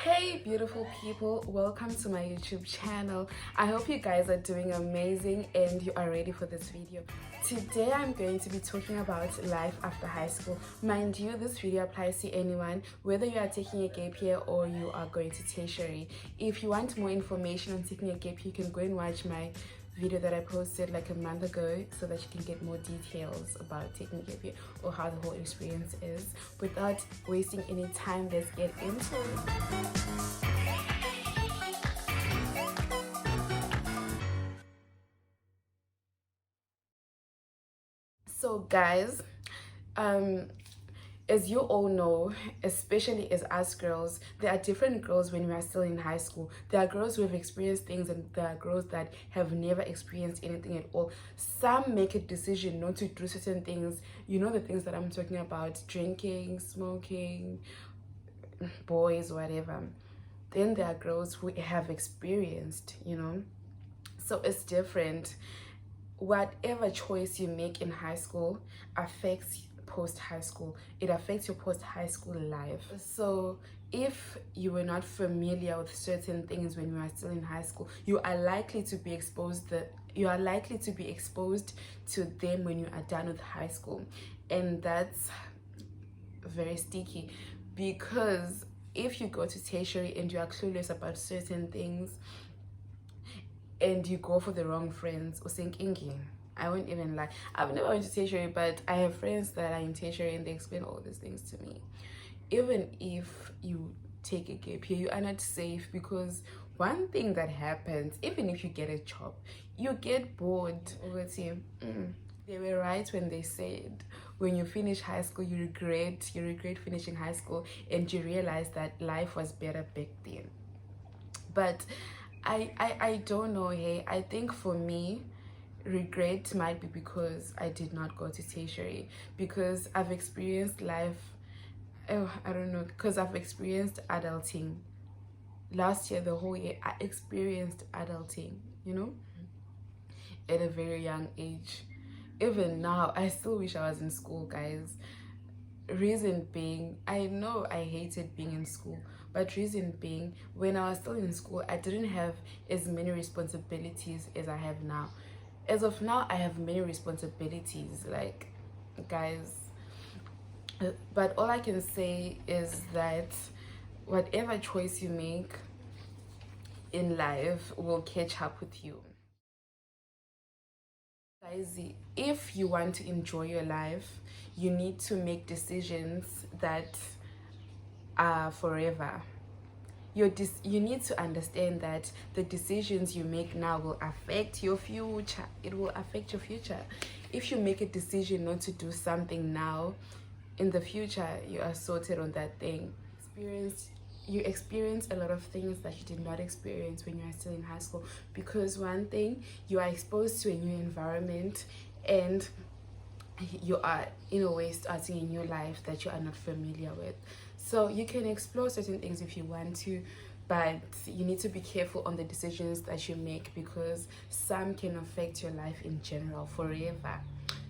Hey beautiful people, welcome to my YouTube channel. I hope you guys are doing amazing and you are ready for this video. Today I'm going to be talking about life after high school. Mind you, this video applies to anyone, whether you are taking a gap year or you are going to tertiary. If you want more information on taking a gap year, you can go and watch my video that I posted like a month ago so that you can get more details about taking a gap year or how the whole experience is. Without wasting any time, let's get into it. So guys, um as you all know, especially as us girls, there are different girls when we are still in high school. There are girls who have experienced things and there are girls that have never experienced anything at all. Some make a decision not to do certain things. You know the things that I'm talking about: drinking, smoking, boys, whatever. Then there are girls who have experienced, so it's different. Whatever choice you make in high school affects post high school. It affects your post high school life. So if you were not familiar with certain things when you are still in high school, you are likely to be exposed to them when you are done with high school. And that's very sticky, because if you go to tertiary and you are clueless about certain things and you go for the wrong friends, I won't even lie, I've never went to tertiary, but I have friends that are in tertiary and they explain all these things to me. Even if you take a gap year, you are not safe, because one thing that happens, even if you get a job, you get bored with you. They were right when they said when you finish high school you regret finishing high school and you realize that life was better back then. But I don't know. Hey, I think for me, regret might be because I did not go to tertiary, because I've experienced life. Oh, I don't know, because I've experienced adulting. Last year, the whole year, I experienced adulting, at a very young age. Even now, I still wish I was in school, guys. Reason being, I know I hated being in school, but reason being, when I was still in school, I didn't have as many responsibilities as I have now. As of now, I have many responsibilities, like, guys. But all I can say is that whatever choice you make in life will catch up with you. Guys, if you want to enjoy your life, you need to make decisions that are forever. You need to understand that the decisions you make now will affect your future. It will affect your future. If you make a decision not to do something now, in the future you are sorted on that thing. You experience a lot of things that you did not experience when you are still in high school, because one thing, you are exposed to a new environment and you are in a way starting a new life that you are not familiar with. So you can explore certain things if you want to, but you need to be careful on the decisions that you make, because some can affect your life in general forever.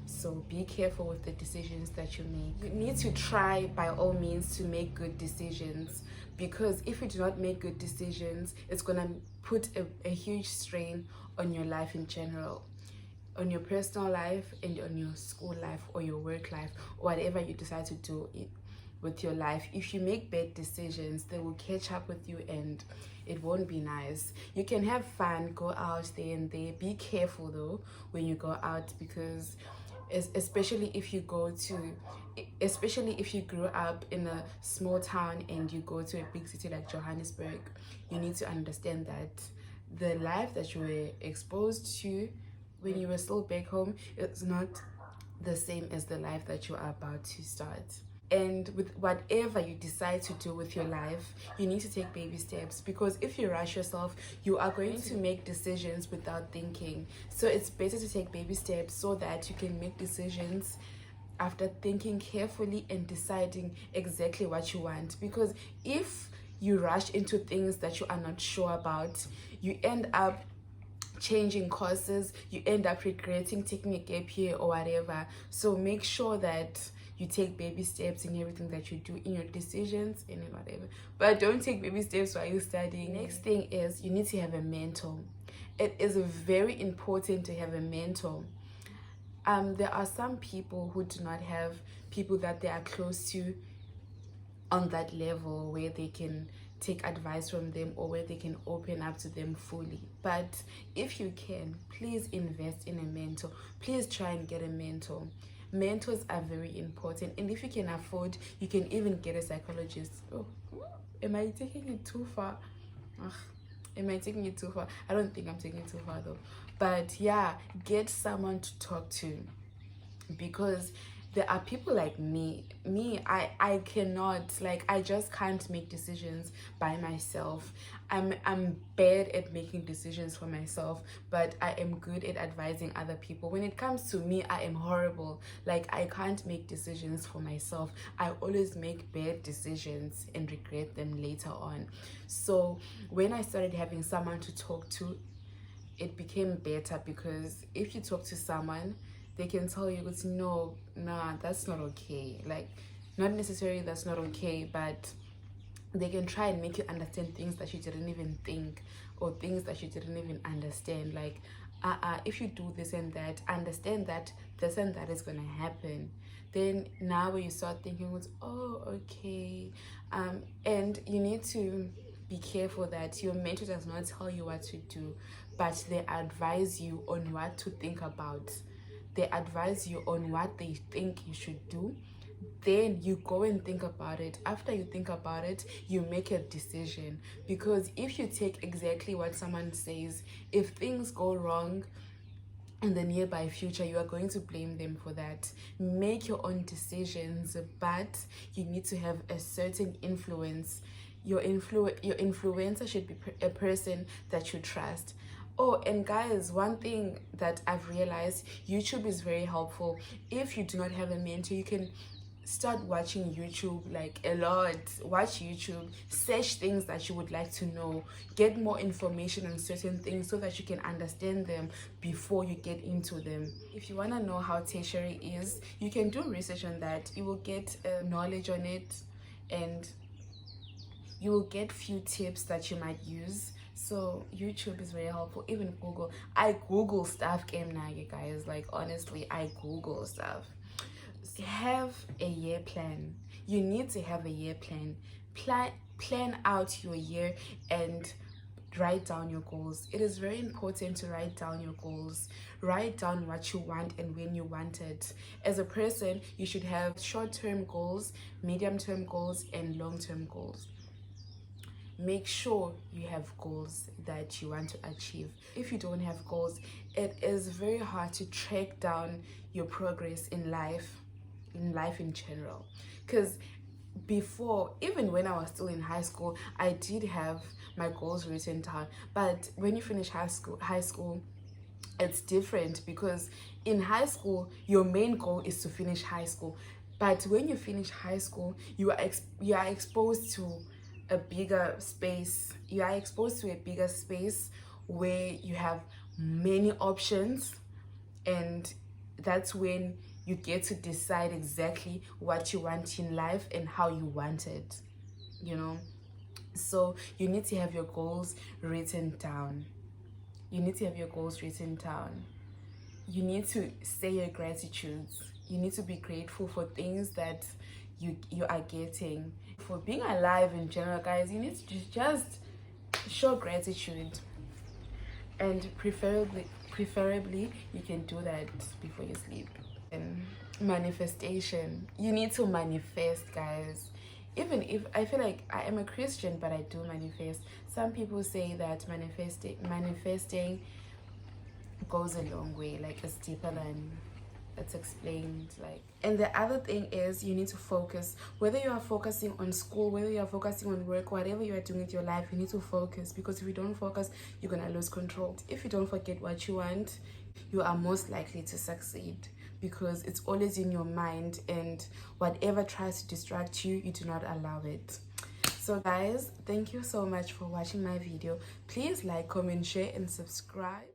So be careful with the decisions that you make. You need to try by all means to make good decisions, because if you do not make good decisions, it's gonna put a huge strain on your life in general, on your personal life and on your school life or your work life, or whatever you decide to do with your life. If you make bad decisions, they will catch up with you and it won't be nice. You can have fun, go out there and there. Be careful though when you go out, because especially if you grew up in a small town and you go to a big city like Johannesburg, you need to understand that the life that you were exposed to when you were still back home, it's not the same as the life that you are about to start. And with whatever you decide to do with your life, you need to take baby steps, because if you rush yourself, you are going to make decisions without thinking. So it's better to take baby steps so that you can make decisions after thinking carefully and deciding exactly what you want. Because if you rush into things that you are not sure about, you end up changing courses, you end up regretting taking a gap year or whatever. So make sure that you take baby steps in everything that you do, in your decisions and in whatever, but don't take baby steps while you're studying. Next thing is you need to have a mentor. It is very important to have a mentor. There are some people who do not have people that they are close to on that level where they can take advice from them or where they can open up to them fully. But if you can, please invest in a mentor. Please try and get a mentor. Mentors are very important, and if you can afford, you can even get a psychologist. Oh, am I taking it too far? Ugh. Am I taking it too far? I don't think I'm taking it too far though. But yeah, get someone to talk to, because there are people like me. I cannot, like, I just can't make decisions by myself. I'm bad at making decisions for myself, but I am good at advising other people. When it comes to me, I am horrible. Like, I can't make decisions for myself. I always make bad decisions and regret them later on. So when I started having someone to talk to, it became better, because if you talk to someone, they can tell you, it's no, nah, that's not okay. Like, not necessarily that's not okay, but they can try and make you understand things that you didn't even think, or things that you didn't even understand. Like, if you do this and that, understand that this and that is gonna happen. Then now when you start thinking, oh, okay. And you need to be careful that your mentor does not tell you what to do, but they advise you on what to think about. They advise you on what they think you should do. Then you go and think about it. After you think about it, you make a decision. Because if you take exactly what someone says, if things go wrong in the nearby future, you are going to blame them for that. Make your own decisions, but you need to have a certain influence. Your influencer should be a person that you trust. Oh, and guys, one thing that I've realized, YouTube is very helpful. If you do not have a mentor, you can start watching YouTube, like, a lot. Watch YouTube, search things that you would like to know, get more information on certain things so that you can understand them before you get into them. If you want to know how tertiary is, you can do research on that. You will get knowledge on it, and you will get few tips that you might use. So YouTube is very helpful. Even Google. I Google stuff, guys. Like, honestly, I Google stuff. Have a year plan. You need to have a year plan. Plan out your year and write down your goals. It is very important to write down your goals. Write down what you want and when you want it. As a person, you should have short-term goals, medium-term goals, and long-term goals. Make sure you have goals that you want to achieve. If you don't have goals, it is very hard to track down your progress in life in general. Because before, even when I was still in high school, I did have my goals written down. But when you finish high school, it's different, because in high school, your main goal is to finish high school. But when you finish high school, you are exposed to a bigger space. You are exposed to a bigger space where you have many options, and that's when you get to decide exactly what you want in life and how you want it, you know. So you need to have your goals written down. You need to say your gratitudes. You need to be grateful for things that you are getting. For being alive in general, guys, you need to just show gratitude. And preferably you can do that before you sleep. And manifestation. You need to manifest, guys. Even if I feel like I am a Christian, but I do manifest. Some people say that manifesting goes a long way, like it's deeper than it's explained. Like, and the other thing is, you need to focus. Whether you are focusing on school, whether you are focusing on work, whatever you are doing with your life, you need to focus, because if you don't focus, you're gonna lose control. If you don't forget what you want, you are most likely to succeed, because it's always in your mind, and whatever tries to distract you, you do not allow it. So guys, thank you so much for watching my video. Please like, comment, share, and subscribe.